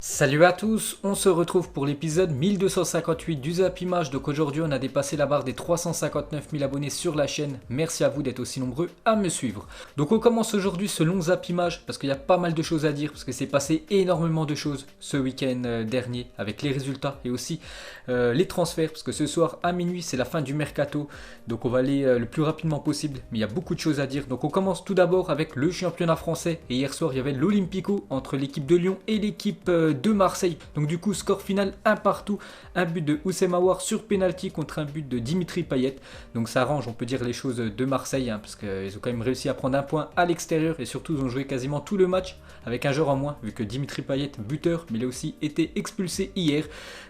Salut à tous, on se retrouve pour l'épisode 1258 du Zap Image. Donc aujourd'hui on a dépassé la barre des 359 000 abonnés sur la chaîne. Merci à vous d'être aussi nombreux à me suivre. Donc on commence aujourd'hui ce long Zap Image parce qu'il y a pas mal de choses à dire, parce que c'est passé énormément de choses ce week-end dernier avec les résultats et aussi les transferts, parce que ce soir à minuit c'est la fin du mercato. Donc on va aller le plus rapidement possible, mais il y a beaucoup de choses à dire. Donc on commence tout d'abord avec le championnat français. Et hier soir il y avait l'Olympico entre l'équipe de Lyon et l'équipe de Marseille. Donc du coup score final 1 partout, un but de Houssem Aouar sur penalty contre un but de Dimitri Payet. Donc ça arrange, on peut dire, les choses de Marseille, parce qu'ils ont quand même réussi à prendre un point à l'extérieur et surtout ils ont joué quasiment tout le match avec un joueur en moins, vu que Dimitri Payet buteur, mais il a aussi été expulsé hier.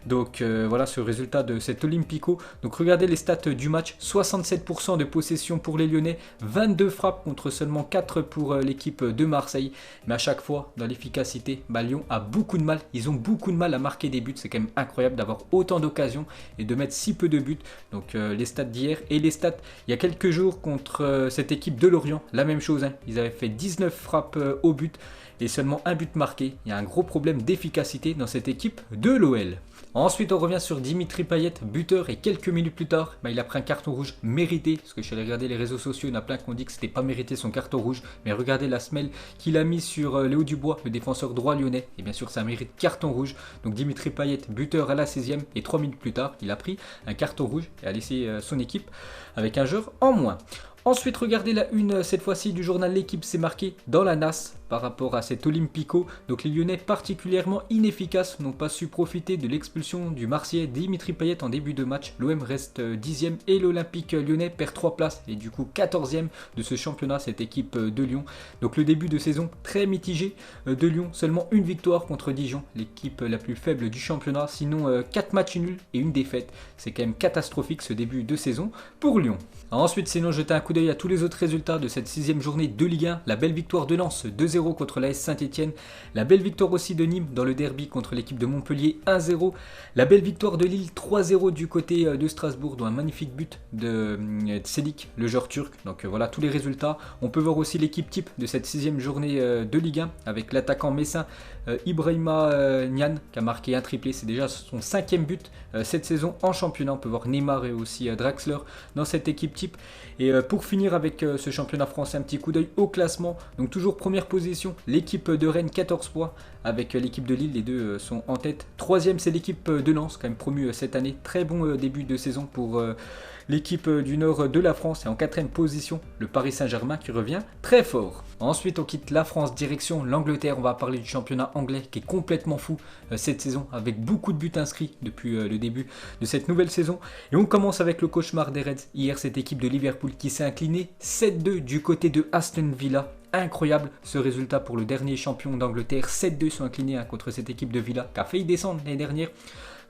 Donc voilà ce résultat de cet Olympico. Donc regardez les stats du match: 67% de possession pour les Lyonnais, 22 frappes contre seulement 4 pour l'équipe de Marseille. Mais à chaque fois dans l'efficacité, Lyon a beaucoup de mal. Ils ont beaucoup de mal à marquer des buts. C'est quand même incroyable d'avoir autant d'occasions et de mettre si peu de buts. Donc les stats d'hier et les stats il y a quelques jours contre cette équipe de Lorient, la même chose. Ils avaient fait 19 frappes au but et seulement un but marqué. Il y a un gros problème d'efficacité dans cette équipe de l'OL. Ensuite on revient sur Dimitri Payet, buteur, et quelques minutes plus tard il a pris un carton rouge mérité, parce que je suis allé regarder les réseaux sociaux, il y en a plein qui ont dit que c'était pas mérité son carton rouge, mais regardez la semelle qu'il a mis sur Léo Dubois, le défenseur droit lyonnais, et bien sûr ça mérite carton rouge. Donc Dimitri Payet, buteur à la 16e, et 3 minutes plus tard il a pris un carton rouge et a laissé son équipe avec un joueur en moins. Ensuite, regardez la une, cette fois-ci, du journal L'équipe, s'est marqué dans la NAS par rapport à cet Olympico. Donc les Lyonnais particulièrement inefficaces n'ont pas su profiter de l'expulsion du Marseillais Dimitri Payet en début de match. L'OM reste 10e et l'Olympique lyonnais perd 3 places et du coup 14e de ce championnat, cette équipe de Lyon. Donc le début de saison très mitigé de Lyon, seulement une victoire contre Dijon, l'équipe la plus faible du championnat, sinon 4 matchs nuls et une défaite. C'est quand même catastrophique ce début de saison pour Lyon. Ensuite, sinon, jetez un coup d'œil à tous les autres résultats de cette 6e journée de Ligue 1. La belle victoire de Lens 2-0 contre l'AS Saint-Etienne. La belle victoire aussi de Nîmes dans le derby contre l'équipe de Montpellier 1-0. La belle victoire de Lille 3-0 du côté de Strasbourg, dont un magnifique but de Sedik, le joueur turc. Donc voilà tous les résultats. On peut voir aussi l'équipe type de cette 6e journée de Ligue 1 avec l'attaquant messin Ibrahima Niane qui a marqué un triplé. C'est déjà son 5e but cette saison en championnat. On peut voir Neymar et aussi Draxler dans cette équipe type. Et pour finir avec ce championnat français, un petit coup d'œil au classement. Donc toujours première position, l'équipe de Rennes 14 points avec l'équipe de Lille, les deux sont en tête. 3e c'est l'équipe de Lens, quand même promue cette année. Très bon début de saison pour l'équipe du nord de la France. Et en 4e position, le Paris Saint-Germain qui revient très fort. Ensuite on quitte la France, direction l'Angleterre. On va parler du championnat anglais qui est complètement fou cette saison, avec beaucoup de buts inscrits depuis le début de cette nouvelle saison. Et on commence avec le cauchemar des Reds. Hier, cette équipe de Liverpool qui s'est inclinée 7-2 du côté de Aston Villa. Incroyable ce résultat pour le dernier champion d'Angleterre. 7-2 sont inclinés contre cette équipe de Villa qui a failli descendre l'année dernière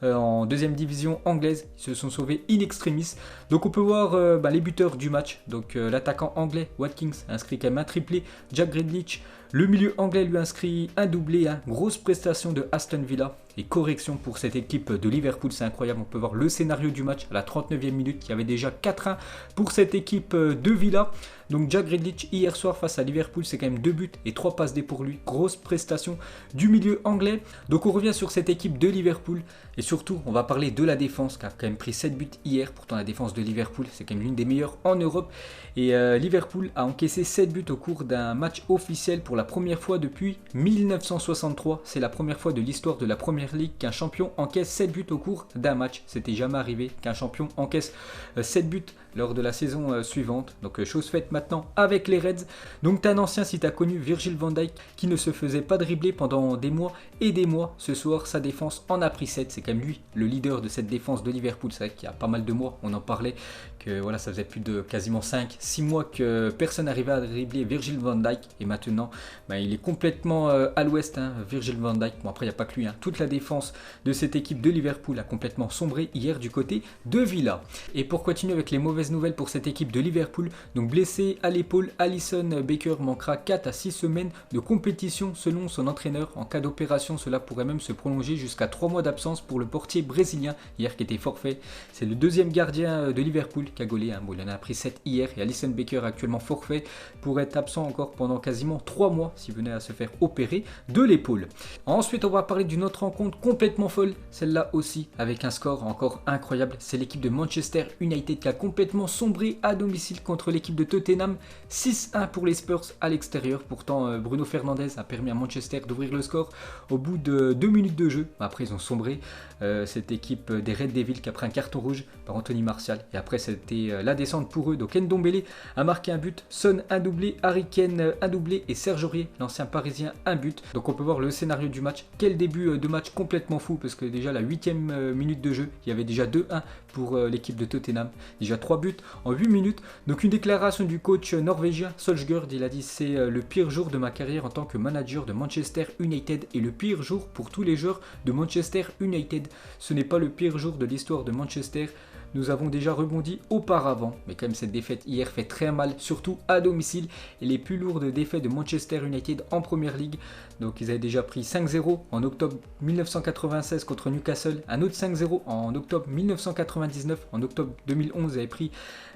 en 2e division anglaise. Ils se sont sauvés in extremis. Donc on peut voir les buteurs du match. Donc l'attaquant anglais Watkins a inscrit quand même un triplé. Jack Grealish, le milieu anglais, lui inscrit un doublé. Grosse prestation de Aston Villa. Et correction pour cette équipe de Liverpool, c'est incroyable. On peut voir le scénario du match à la 39e minute. Il y avait déjà 4-1 pour cette équipe de Villa. Donc Jack Grealish hier soir face à Liverpool, c'est quand même 2 buts et 3 passes D pour lui. Grosse prestation du milieu anglais. Donc on revient sur cette équipe de Liverpool. Et surtout, on va parler de la défense qui a quand même pris 7 buts hier. Pourtant la défense de Liverpool, c'est quand même l'une des meilleures en Europe. Et Liverpool a encaissé 7 buts au cours d'un match officiel pour la première fois depuis 1963. C'est la première fois de l'histoire de la Première Ligue qu'un champion encaisse 7 buts au cours d'un match. C'était jamais arrivé qu'un champion encaisse 7 buts lors de la saison suivante. Donc chose faite maintenant avec les Reds. Donc t'es un ancien si t'as connu Virgil van Dijk qui ne se faisait pas dribbler pendant des mois et des mois. Ce soir sa défense en a pris 7. C'est quand même lui le leader de cette défense de Liverpool. C'est vrai qu'il y a pas mal de mois on en parlait, que voilà, ça faisait plus de quasiment 5-6 mois que personne n'arrivait à dribbler Virgil van Dijk. Et maintenant il est complètement à l'ouest, Virgil van Dijk. Bon après il n'y a pas que lui, toute la défense de cette équipe de Liverpool a complètement sombré hier du côté de Villa. Et pour continuer avec les mauvaises nouvelles pour cette équipe de Liverpool, donc blessé à l'épaule, Alisson Becker manquera 4 à 6 semaines de compétition selon son entraîneur. En cas d'opération, cela pourrait même se prolonger jusqu'à 3 mois d'absence pour le portier brésilien hier qui était forfait. C'est le deuxième gardien de Liverpool qui a gaulé. Bon, il en a pris 7 hier et Alisson Becker actuellement forfait pour être absent encore pendant quasiment 3 mois. mois s'il venait à se faire opérer de l'épaule. Ensuite, on va parler d'une autre rencontre complètement folle, celle-là aussi avec un score encore incroyable. C'est l'équipe de Manchester United qui a complètement sombré à domicile contre l'équipe de Tottenham. 6-1 pour les Spurs à l'extérieur. Pourtant, Bruno Fernandes a permis à Manchester d'ouvrir le score au bout de 2 minutes de jeu. Après, ils ont sombré. Cette équipe des Red Devils qui a pris un carton rouge par Anthony Martial. Et après, c'était la descente pour eux. Donc, Ndombele a marqué un but, Son un doublé, Harry Kane un doublé et Serge Aurier, l'ancien parisien, un but. Donc, on peut voir le scénario du match. Quel début de match complètement fou parce que déjà la 8e minute de jeu, il y avait déjà 2-1 pour l'équipe de Tottenham. Déjà 3 buts en 8 minutes. Donc, une déclaration du coach norvégien Solskjaer. Il a dit: c'est le pire jour de ma carrière en tant que manager de Manchester United et le pire jour pour tous les joueurs de Manchester United. Ce n'est pas le pire jour de l'histoire de Manchester. Nous avons déjà rebondi auparavant, mais quand même cette défaite hier fait très mal, surtout à domicile. Et les plus lourdes défaites de Manchester United en Première Ligue. Donc ils avaient déjà pris 5-0 en octobre 1996 contre Newcastle, un autre 5-0 en octobre 1999, en octobre 2011 ils avaient pris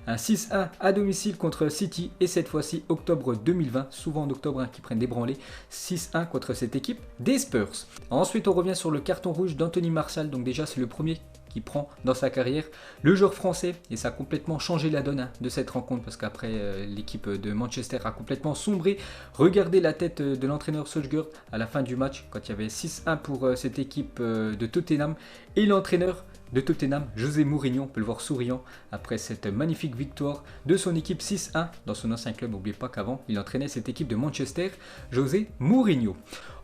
un 6-1 à domicile contre City et cette fois-ci octobre 2020, souvent en octobre qui prennent des branlées, 6-1 contre cette équipe des Spurs. Ensuite on revient sur le carton rouge d'Anthony Martial, donc déjà c'est le premier qui prend dans sa carrière, le joueur français, et ça a complètement changé la donne de cette rencontre parce qu'après l'équipe de Manchester a complètement sombré. Regardez la tête de l'entraîneur Solskjaer à la fin du match quand il y avait 6-1 pour cette équipe de Tottenham et l'entraîneur de Tottenham, José Mourinho, on peut le voir souriant après cette magnifique victoire de son équipe 6-1 dans son ancien club. N'oubliez pas qu'avant il entraînait cette équipe de Manchester, José Mourinho.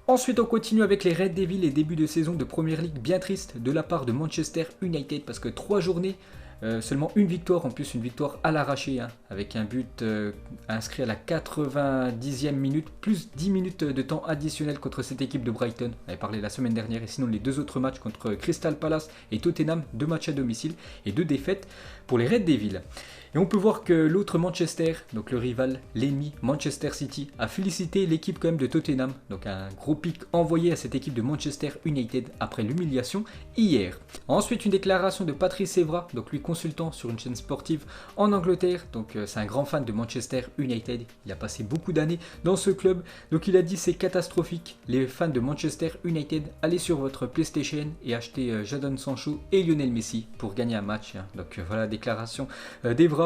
Ensuite, on continue avec les Red Devils et début de saison de Première Ligue bien triste de la part de Manchester United parce que 3 journées, seulement une victoire, en plus une victoire à l'arraché, avec un but inscrit à la 90e minute, plus 10 minutes de temps additionnel contre cette équipe de Brighton. On avait parlé la semaine dernière et sinon les 2 autres matchs contre Crystal Palace et Tottenham, 2 matchs à domicile et 2 défaites pour les Red Devils. Et on peut voir que l'autre Manchester, donc le rival, l'ennemi Manchester City, a félicité l'équipe quand même de Tottenham. Donc un gros pic envoyé à cette équipe de Manchester United après l'humiliation hier. Ensuite une déclaration de Patrice Evra, donc lui consultant sur une chaîne sportive en Angleterre. Donc c'est un grand fan de Manchester United. Il a passé beaucoup d'années dans ce club. Donc il a dit: c'est catastrophique. Les fans de Manchester United, allez sur votre PlayStation et achetez Jadon Sancho et Lionel Messi pour gagner un match. Donc voilà la déclaration d'Evra.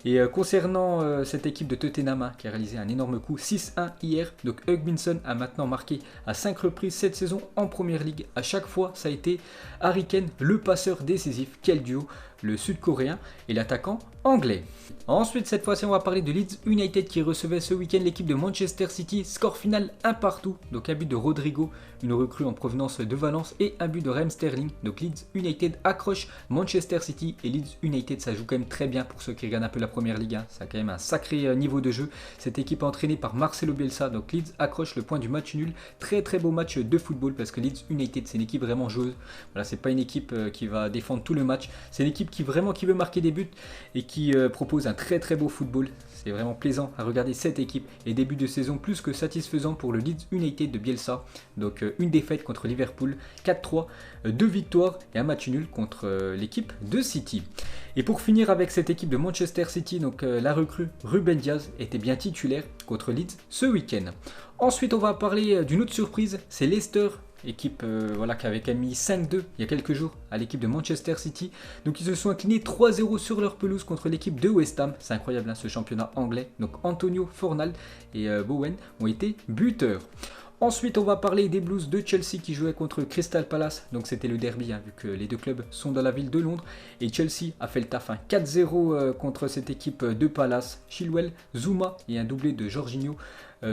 Et concernant cette équipe de Tottenham qui a réalisé un énorme coup, 6-1 hier, donc Hugminson a maintenant marqué à 5 reprises cette saison en Première Ligue. À chaque fois, ça a été Harry Kane, le passeur décisif. Quel duo, le sud-coréen et l'attaquant anglais. Ensuite, cette fois-ci, on va parler de Leeds United qui recevait ce week-end l'équipe de Manchester City. Score final 1 partout, donc un but de Rodrigo, une recrue en provenance de Valence, et un but de Raheem Sterling. Donc Leeds United accroche Manchester City et Leeds United, ça joue quand même très bien pour ceux qui regardent un peu la Première Ligue. Ça a quand même un sacré niveau de jeu. Cette équipe est entraînée par Marcelo Bielsa, donc Leeds accroche le point du match nul. Très très beau match de football parce que Leeds United, c'est une équipe vraiment joueuse. Voilà, c'est pas une équipe qui va défendre tout le match. C'est une équipe qui veut marquer des buts et qui propose un très très beau football. C'est vraiment plaisant à regarder cette équipe et début de saison plus que satisfaisant pour le Leeds United de Bielsa. Donc une défaite contre Liverpool, 4-3, 2 victoires et un match nul contre l'équipe de City. Et pour finir avec cette équipe de Manchester City, donc la recrue Ruben Dias était bien titulaire contre Leeds ce week-end. Ensuite, on va parler d'une autre surprise, c'est Leicester. Équipe qui avait mis 5-2 il y a quelques jours à l'équipe de Manchester City. Donc ils se sont inclinés 3-0 sur leur pelouse contre l'équipe de West Ham. C'est incroyable ce championnat anglais. Donc Antonio Fornal et Bowen ont été buteurs. Ensuite, on va parler des Blues de Chelsea qui jouaient contre Crystal Palace. Donc c'était le derby vu que les deux clubs sont dans la ville de Londres. Et Chelsea a fait le taf 4-0 contre cette équipe de Palace. Chilwell, Zouma et un doublé de Jorginho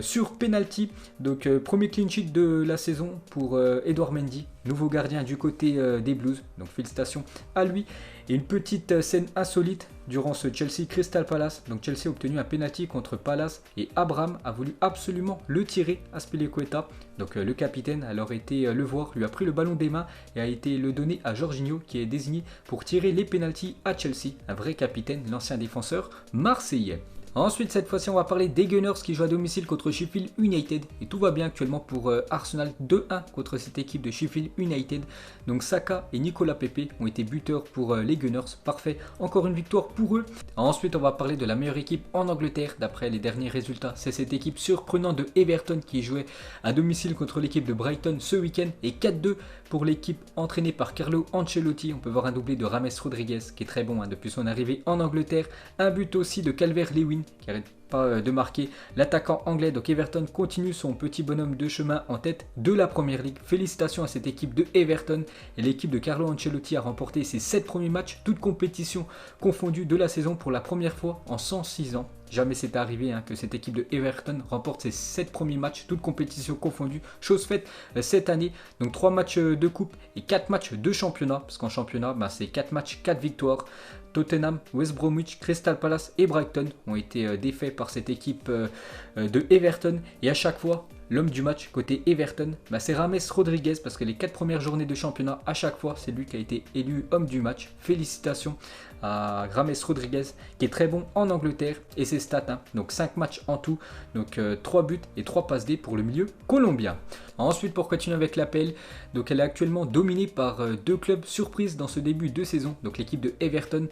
sur penalty. Donc premier clean sheet de la saison pour Edouard Mendy, nouveau gardien du côté des Blues. Donc félicitations à lui. Et une petite scène insolite durant ce Chelsea Crystal Palace. Donc Chelsea a obtenu un penalty contre Palace et Abraham a voulu absolument le tirer à Spilicueta. Donc le capitaine a alors été le voir, lui a pris le ballon des mains et a été le donner à Jorginho qui est désigné pour tirer les penalties à Chelsea. Un vrai capitaine, l'ancien défenseur marseillais. Ensuite, cette fois-ci, on va parler des Gunners qui jouent à domicile contre Sheffield United. Et tout va bien actuellement pour Arsenal, 2-1 contre cette équipe de Sheffield United. Donc Saka et Nicolas Pepe ont été buteurs pour les Gunners. Parfait, encore une victoire pour eux. Ensuite, on va parler de la meilleure équipe en Angleterre d'après les derniers résultats. C'est cette équipe surprenante de Everton qui jouait à domicile contre l'équipe de Brighton ce week-end. Et 4-2 pour l'équipe entraînée par Carlo Ancelotti. On peut voir un doublé de James Rodriguez qui est très bon depuis son arrivée en Angleterre. Un but aussi de Calvert-Lewin qui arrête pas de marquer. L'attaquant anglais, donc Everton, continue son petit bonhomme de chemin en tête de la Première Ligue. Félicitations à cette équipe de Everton. Et l'équipe de Carlo Ancelotti a remporté ses 7 premiers matchs, toutes compétitions confondues de la saison pour la première fois en 106 ans. Jamais c'est arrivé que cette équipe de Everton remporte ses 7 premiers matchs, toutes compétitions confondues. Chose faite cette année. Donc 3 matchs de coupe et 4 matchs de championnat. Parce qu'en championnat, c'est 4 matchs, 4 victoires. Tottenham, West Bromwich, Crystal Palace et Brighton ont été défaits par cette équipe de Everton. Et à chaque fois, l'homme du match côté Everton, c'est James Rodriguez parce que les 4 premières journées de championnat, à chaque fois, c'est lui qui a été élu homme du match. Félicitations à James Rodriguez qui est très bon en Angleterre et ses stats, donc 5 matchs en tout, donc 3 buts et 3 passes D pour le milieu colombien. Ensuite, pour continuer avec l'APL, donc elle est actuellement dominée par 2 clubs surprises dans ce début de saison, donc l'équipe de Everton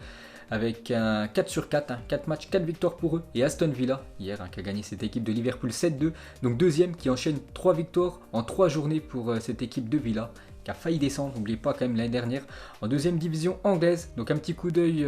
avec un 4 sur 4, 4 matchs, 4 victoires pour eux, et Aston Villa, hier, qui a gagné cette équipe de Liverpool 7-2, donc deuxième qui enchaîne 3 victoires en 3 journées pour cette équipe de Villa, qui a failli descendre, n'oubliez pas quand même l'année dernière, en deuxième division anglaise. Donc un petit coup d'œil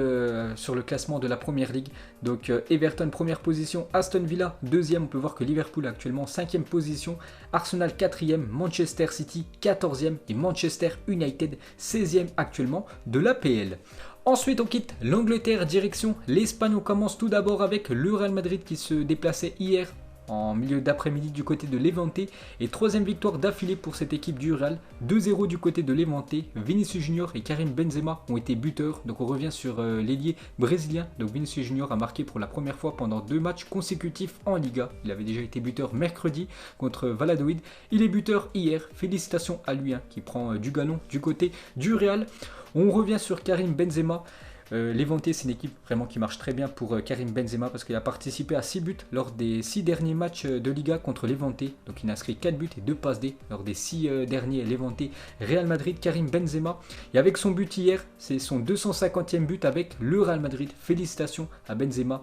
sur le classement de la Première Ligue. Donc Everton première position, Aston Villa deuxième, on peut voir que Liverpool actuellement 5e position, Arsenal 4e, Manchester City 14e et Manchester United 16e actuellement de l'APL. Ensuite, on quitte l'Angleterre, direction l'Espagne. On commence tout d'abord avec le Real Madrid qui se déplaçait hier en milieu d'après-midi du côté de Levante. Et 3e victoire d'affilée pour cette équipe du Real. 2-0 du côté de Levante. Vinicius Junior et Karim Benzema ont été buteurs. Donc on revient sur l'ailier brésilien. Donc Vinicius Junior a marqué pour la première fois pendant 2 matchs consécutifs en Liga. Il avait déjà été buteur mercredi contre Valladolid. Il est buteur hier. Félicitations à lui qui prend du galon du côté du Real. On revient sur Karim Benzema. Levante, c'est une équipe vraiment qui marche très bien pour Karim Benzema parce qu'il a participé à 6 buts lors des 6 derniers matchs de Liga contre Levante. Donc il a inscrit 4 buts et 2 passes D lors des 6 derniers Levante Real Madrid. Karim Benzema, et avec son but hier, c'est son 250e but avec le Real Madrid. Félicitations à Benzema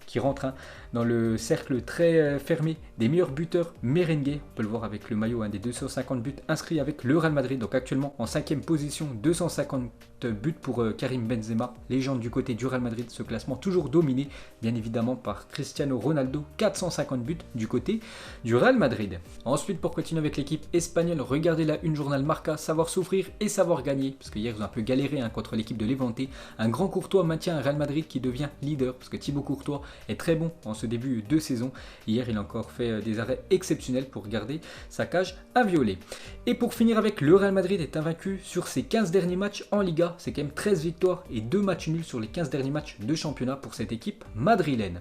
qui rentre dans le cercle très fermé des meilleurs buteurs merengue. On peut le voir avec le maillot des 250 buts inscrits avec le Real Madrid. Donc actuellement en 5e position, 250 buts pour Karim Benzema, légende du côté du Real Madrid. Ce classement toujours dominé bien évidemment par Cristiano Ronaldo, 450 buts du côté du Real Madrid. Ensuite, pour continuer avec l'équipe espagnole, regardez la une journal Marca, savoir souffrir et savoir gagner. Parce que hier ils ont un peu galéré contre l'équipe de Levante. Un grand Courtois maintient un Real Madrid qui devient leader parce que Thibaut Courtois est très bon en ce début de saison. Hier, il a encore fait des arrêts exceptionnels pour garder sa cage inviolée. Et pour finir avec le Real Madrid est invaincu sur ses 15 derniers matchs en Liga. C'est quand même 13 victoires et 2 matchs nuls sur les 15 derniers matchs de championnat pour cette équipe madrilène.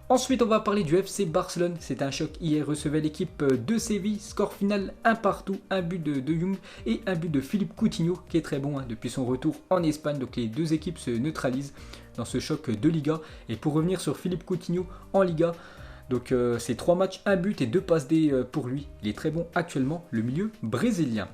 Ensuite, on va parler du FC Barcelone. C'était un choc hier, recevait l'équipe de Séville. Score final 1 partout, un but de Jong et un but de Philippe Coutinho qui est très bon depuis son retour en Espagne. Donc les deux équipes se neutralisent dans ce choc de Liga. Et pour revenir sur Philippe Coutinho en Liga, donc c'est 3 matchs, 1 but et 2 passes D pour lui. Il est très bon actuellement, le milieu brésilien.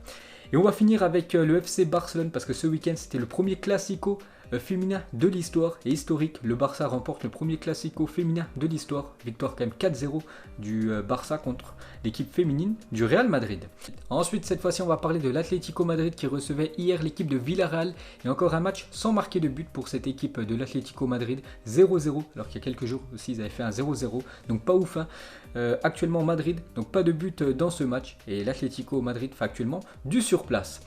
Et on va finir avec le FC Barcelone parce que ce week-end c'était le premier classico féminin de l'histoire et historique. Le Barça remporte le premier classico féminin de l'histoire. Victoire quand même 4-0 du Barça contre l'équipe féminine du Real Madrid. Ensuite, cette fois-ci, on va parler de l'Atlético Madrid qui recevait hier l'équipe de Villarreal. Et encore un match sans marquer de but pour cette équipe de l'Atlético Madrid. 0-0, alors qu'il y a quelques jours aussi ils avaient fait un 0-0. Donc pas ouf. Actuellement Madrid, donc pas de but dans ce match. Et l'Atlético Madrid fait actuellement du surplace.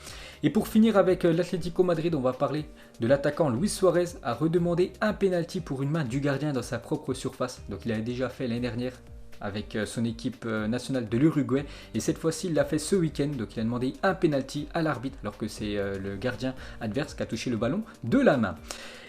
Et pour finir avec l'Atlético Madrid, on va parler de l'attaquant Luis Suarez a redemandé un penalty pour une main du gardien dans sa propre surface. Donc il avait déjà fait l'année dernière avec son équipe nationale de l'Uruguay. Et cette fois-ci, il l'a fait ce week-end. Donc il a demandé un penalty à l'arbitre alors que c'est le gardien adverse qui a touché le ballon de la main.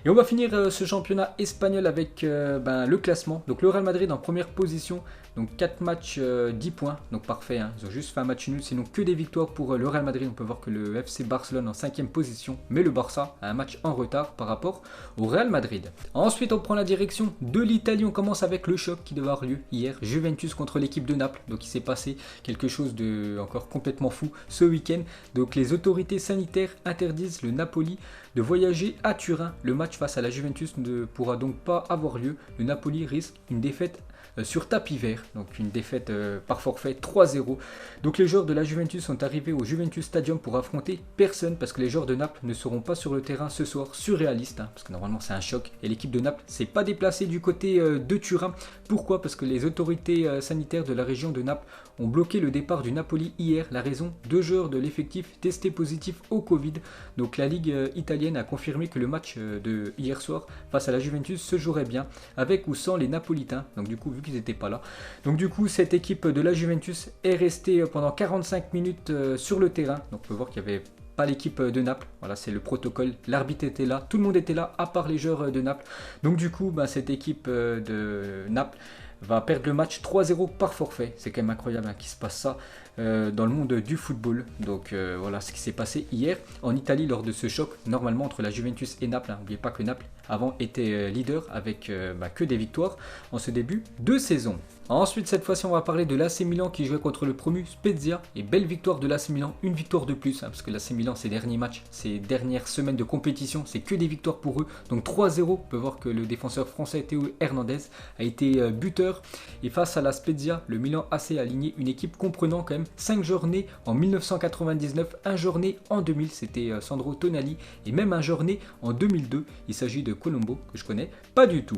Et on va finir ce championnat espagnol avec le classement. Donc le Real Madrid en première position, Donc 4 matchs, 10 points, donc parfait, hein. Ils ont juste fait un match nul, sinon que des victoires pour le Real Madrid. On peut voir que le FC Barcelone en 5e position, mais le Barça a un match en retard par rapport au Real Madrid. Ensuite on prend la direction de l'Italie, on commence avec le choc qui devait avoir lieu hier, Juventus contre l'équipe de Naples. Donc il s'est passé quelque chose de encore complètement fou ce week-end. Donc les autorités sanitaires interdisent le Napoli de voyager à Turin. Le match face à la Juventus ne pourra donc pas avoir lieu. Le Napoli risque une défaite sur tapis vert, donc une défaite par forfait 3-0. Donc les joueurs de la Juventus sont arrivés au Juventus Stadium pour affronter personne, parce que les joueurs de Naples ne seront pas sur le terrain ce soir, surréaliste, hein, parce que normalement c'est un choc, et l'équipe de Naples s'est pas déplacée du côté de Turin. Pourquoi? Parce que les autorités sanitaires de la région de Naples ont bloqué le départ du Napoli hier. La raison, 2 joueurs de l'effectif testés positifs au Covid. Donc la Ligue italienne a confirmé que le match de hier soir face à la Juventus se jouerait bien, avec ou sans les Napolitains. Donc du coup, vu qu'ils n'étaient pas là. Donc du coup, cette équipe de la Juventus est restée pendant 45 minutes sur le terrain. Donc on peut voir qu'il y avait pas l'équipe de Naples, voilà, c'est le protocole, l'arbitre était là, tout le monde était là à part les joueurs de Naples. Donc du coup, cette équipe de Naples va perdre le match 3-0 par forfait. C'est quand même incroyable qu'il se passe ça dans le monde du football. Donc voilà ce qui s'est passé hier en Italie lors de ce choc, normalement entre la Juventus et Naples. N'oubliez pas que Naples avant était leader avec que des victoires en ce début de saison. Ensuite, cette fois-ci, on va parler de l'AC Milan qui jouait contre le promu Spezia. Et belle victoire de l'AC Milan, une victoire de plus, hein, parce que l'AC Milan, ses derniers matchs, ses dernières semaines de compétition, c'est que des victoires pour eux. Donc 3-0, on peut voir que le défenseur français Théo Hernandez a été buteur. Et face à la Spezia, le Milan AC a aligné une équipe comprenant quand même 5 joueurs nés en 1999, un joueur né en 2000, c'était Sandro Tonali, et même un joueur né en 2002. Il s'agit de Colombo, que je connais pas du tout.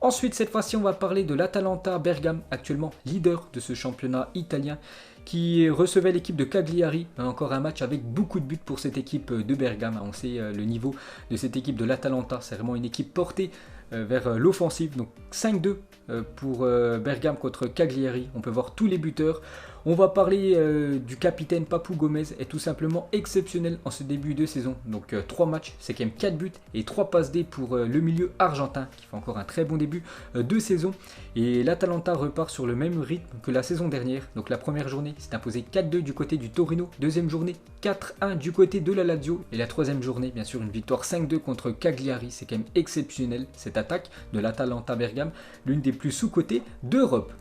Ensuite, cette fois-ci, on va parler de l'Atalanta Bergame, actuellement leader de ce championnat italien, qui recevait l'équipe de Cagliari. Encore un match avec beaucoup de buts pour cette équipe de Bergame. On sait le niveau de cette équipe de l'Atalanta, c'est vraiment une équipe portée vers l'offensive. Donc 5-2 pour Bergame contre Cagliari. On peut voir tous les buteurs. On va parler du capitaine Papou Gomez, est tout simplement exceptionnel en ce début de saison. Donc 3 matchs, c'est quand même 4 buts et 3 passes D pour le milieu argentin qui fait encore un très bon début de saison. Et l'Atalanta repart sur le même rythme que la saison dernière. Donc la première journée s'est imposée 4-2 du côté du Torino, deuxième journée 4-1 du côté de la Lazio, et la troisième journée bien sûr une victoire 5-2 contre Cagliari. C'est quand même exceptionnel cette attaque de l'Atalanta Bergame, l'une des plus sous-cotées d'Europe.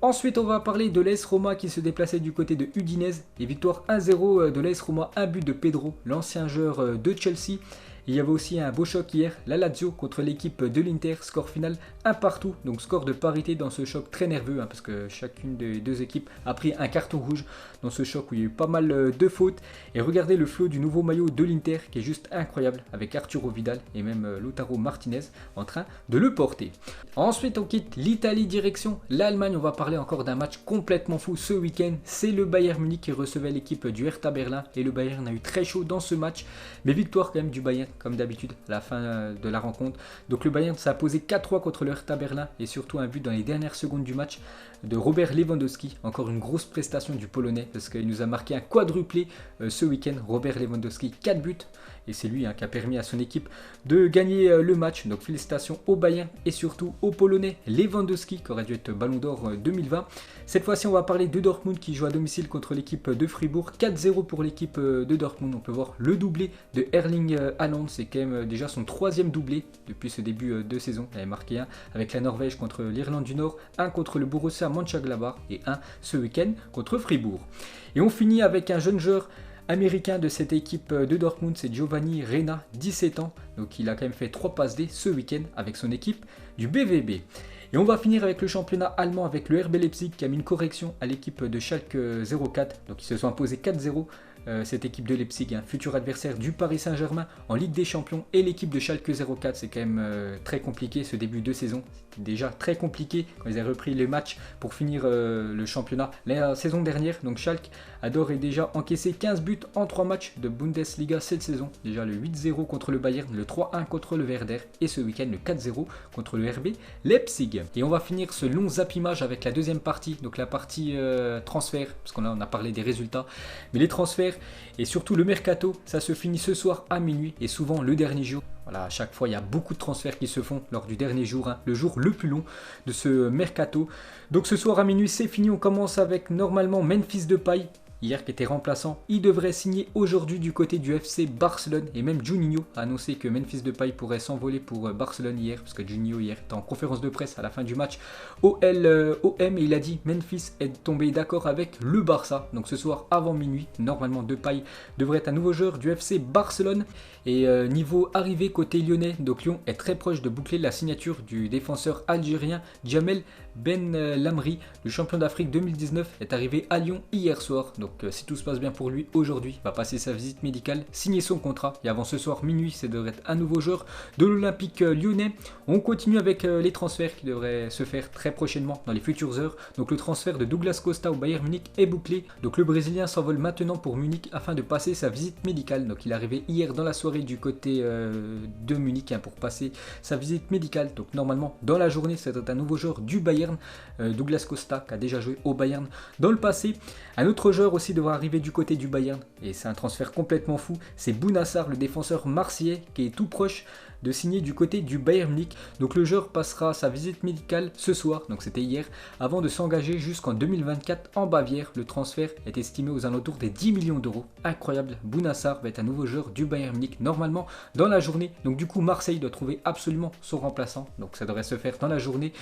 Ensuite, on va parler de l'AS Roma qui se déplaçait du côté de Udinese. Et victoire 1-0 de l'AS Roma, un but de Pedro, l'ancien joueur de Chelsea. Il y avait aussi un beau choc hier, la Lazio contre l'équipe de l'Inter, score final 1 partout, donc score de parité dans ce choc très nerveux, hein, parce que chacune des deux équipes a pris un carton rouge dans ce choc où il y a eu pas mal de fautes. Et regardez le flow du nouveau maillot de l'Inter qui est juste incroyable, avec Arturo Vidal et même Lautaro Martinez en train de le porter. Ensuite, on quitte l'Italie direction l'Allemagne. On va parler encore d'un match complètement fou ce week-end. C'est le Bayern Munich qui recevait l'équipe du Hertha Berlin, et le Bayern a eu très chaud dans ce match, mais victoire quand même du Bayern comme d'habitude à la fin de la rencontre. Donc le Bayern s'est imposé 4-3 contre le Hertha Berlin, et surtout un but dans les dernières secondes du match de Robert Lewandowski. Encore une grosse prestation du Polonais, parce qu'il nous a marqué un quadruplé ce week-end. Robert Lewandowski, 4 buts, et c'est lui qui a permis à son équipe de gagner le match. Donc félicitations au Bayern et surtout au Polonais Lewandowski qui aurait dû être Ballon d'Or 2020. Cette fois-ci, on va parler de Dortmund qui joue à domicile contre l'équipe de Fribourg. 4-0 pour l'équipe de Dortmund. On peut voir le doublé de Erling Haaland. C'est quand même déjà son 3e doublé depuis ce début de saison. Il avait marqué un avec la Norvège contre l'Irlande du Nord, un contre le Borussia Mönchengladbach et un ce week-end contre Fribourg. Et on finit avec un jeune joueur américain de cette équipe de Dortmund, c'est Giovanni Reyna, 17 ans. Donc il a quand même fait 3 passes D ce week-end avec son équipe du BVB. Et on va finir avec le championnat allemand avec le RB Leipzig qui a mis une correction à l'équipe de Schalke 04. Donc ils se sont imposés 4-0. Cette équipe de Leipzig, futur adversaire du Paris Saint-Germain en Ligue des Champions, et l'équipe de Schalke 04, c'est quand même très compliqué ce début de saison. C'était déjà très compliqué quand ils avaient repris les matchs pour finir le championnat la saison dernière. Donc Schalke a d'ores et déjà encaissé 15 buts en 3 matchs de Bundesliga cette saison. Déjà le 8-0 contre le Bayern, le 3-1 contre le Werder, et ce week-end le 4-0 contre le RB Leipzig. Et on va finir ce long zappimage avec la deuxième partie, donc la partie transfert, parce qu'on a parlé des résultats, mais les transferts et surtout le mercato, ça se finit ce soir à minuit, et souvent le dernier jour Voilà, à chaque fois, il y a beaucoup de transferts qui se font lors du dernier jour, hein, le jour le plus long de ce mercato. Donc ce soir à minuit, c'est fini. On commence avec normalement Memphis Depay. Hier qui était remplaçant, il devrait signer aujourd'hui du côté du FC Barcelone. Et même Juninho a annoncé que Memphis Depay pourrait s'envoler pour Barcelone hier. Parce que Juninho hier était en conférence de presse à la fin du match OM. Et il a dit Memphis est tombé d'accord avec le Barça. Donc ce soir avant minuit, normalement Depay devrait être un nouveau joueur du FC Barcelone. Et niveau arrivée côté lyonnais, donc Lyon est très proche de boucler la signature du défenseur algérien Djamel Ben Lamri. Le champion d'Afrique 2019 est arrivé à Lyon hier soir. Donc si tout se passe bien pour lui aujourd'hui, il va passer sa visite médicale, signer son contrat. Et avant ce soir minuit, ça devrait être un nouveau joueur de l'Olympique lyonnais. On continue avec les transferts qui devraient se faire très prochainement dans les futures heures. Donc le transfert de Douglas Costa au Bayern Munich est bouclé. Donc le Brésilien s'envole maintenant pour Munich afin de passer sa visite médicale. Donc il est arrivé hier dans la soirée du côté de Munich pour passer sa visite médicale. Donc normalement dans la journée, c'est un nouveau joueur du Bayern, Douglas Costa, qui a déjà joué au Bayern dans le passé. Un autre joueur aussi devra arriver du côté du Bayern, et c'est un transfert complètement fou, c'est Bouna Sarr, le défenseur marseillais, qui est tout proche de signer du côté du Bayern Munich. Donc le joueur passera sa visite médicale ce soir, donc c'était hier, avant de s'engager jusqu'en 2024 en Bavière. Le transfert est estimé aux alentours des 10 millions d'euros. Incroyable, Bouna Sarr va être un nouveau joueur du Bayern Munich normalement dans la journée. Donc du coup Marseille doit trouver absolument son remplaçant, donc ça devrait se faire dans la journée.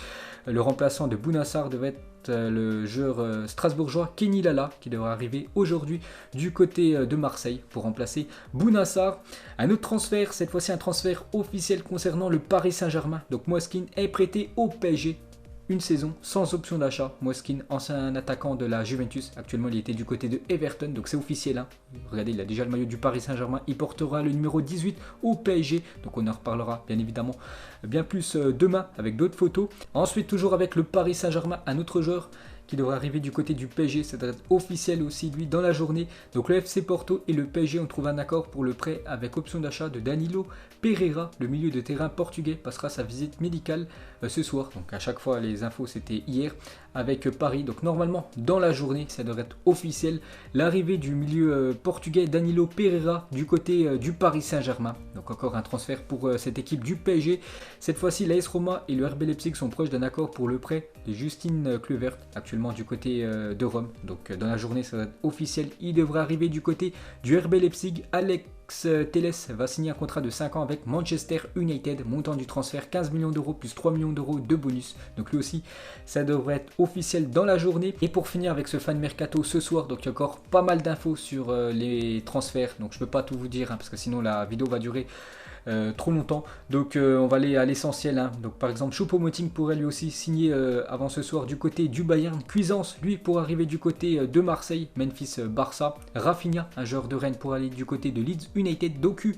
Le remplaçant de Bouna Sarr devait être le joueur strasbourgeois Kenny Lala, qui devra arriver aujourd'hui du côté de Marseille pour remplacer Bouna Sarr. Un autre transfert, cette fois-ci un transfert officiel concernant le Paris Saint-Germain. Donc Moiskin est prêté au PSG. Une saison sans option d'achat. Moiskin, ancien attaquant de la Juventus. Actuellement, il était du côté de Everton, donc c'est officiel. Hein. Regardez, il a déjà le maillot du Paris Saint-Germain. Il portera le numéro 18 au PSG. Donc on en reparlera bien évidemment bien plus demain avec d'autres photos. Ensuite, toujours avec le Paris Saint-Germain, un autre joueur qui devrait arriver du côté du PSG, c'est officiel aussi lui dans la journée. Donc le FC Porto et le PSG ont trouvé un accord pour le prêt avec option d'achat de Danilo Pereira. Le milieu de terrain portugais passera sa visite médicale ce soir. Donc à chaque fois les infos c'était hier avec Paris. Donc normalement dans la journée ça devrait être officiel l'arrivée du milieu portugais Danilo Pereira du côté du Paris Saint-Germain. Donc encore un transfert pour cette équipe du PSG. Cette fois-ci l'AS Roma et le RB Leipzig sont proches d'un accord pour le prêt de Justin Kluivert, actuellement du côté de Rome. Donc dans la journée ça va être officiel, il devrait arriver du côté du RB Leipzig. Alex Telles va signer un contrat de 5 ans avec Manchester United, montant du transfert 15 millions d'euros plus 3 millions d'euros de bonus. Donc lui aussi ça devrait être officiel dans la journée. Et pour finir avec ce fan mercato ce soir, donc il y a encore pas mal d'infos sur les transferts, donc je peux pas tout vous dire parce que sinon la vidéo va durer trop longtemps. Donc on va aller à l'essentiel. Hein. Donc par exemple Choupo-Moting pourrait lui aussi signer avant ce soir du côté du Bayern. Cuisance lui pour arriver du côté de Marseille. Memphis Barça. Rafinha, un joueur de Rennes, pour aller du côté de Leeds United. Doku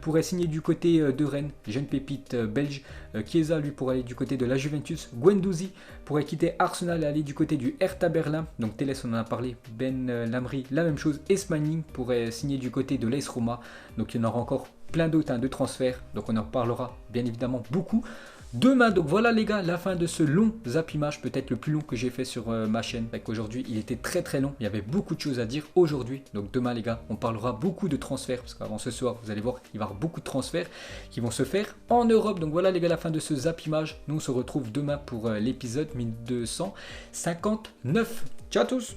pourrait signer du côté de Rennes, jeune pépite belge. Chiesa lui pour aller du côté de la Juventus. Guendouzi pourrait quitter Arsenal et aller du côté du Hertha Berlin. Donc Telles on en a parlé, Ben Lamri la même chose. Et Smalling pourrait signer du côté de l'AS Roma. Donc il y en aura encore plein d'autres de transferts, donc on en reparlera bien évidemment beaucoup demain. Donc voilà les gars, la fin de ce long Zap Image, peut-être le plus long que j'ai fait sur ma chaîne. Aujourd'hui il était très long, il y avait beaucoup de choses à dire aujourd'hui. Donc demain les gars, on parlera beaucoup de transferts, parce qu'avant ce soir vous allez voir il va y avoir beaucoup de transferts qui vont se faire en Europe. Donc voilà les gars, la fin de ce Zap Image. Nous on se retrouve demain pour l'épisode 1259. Ciao à tous.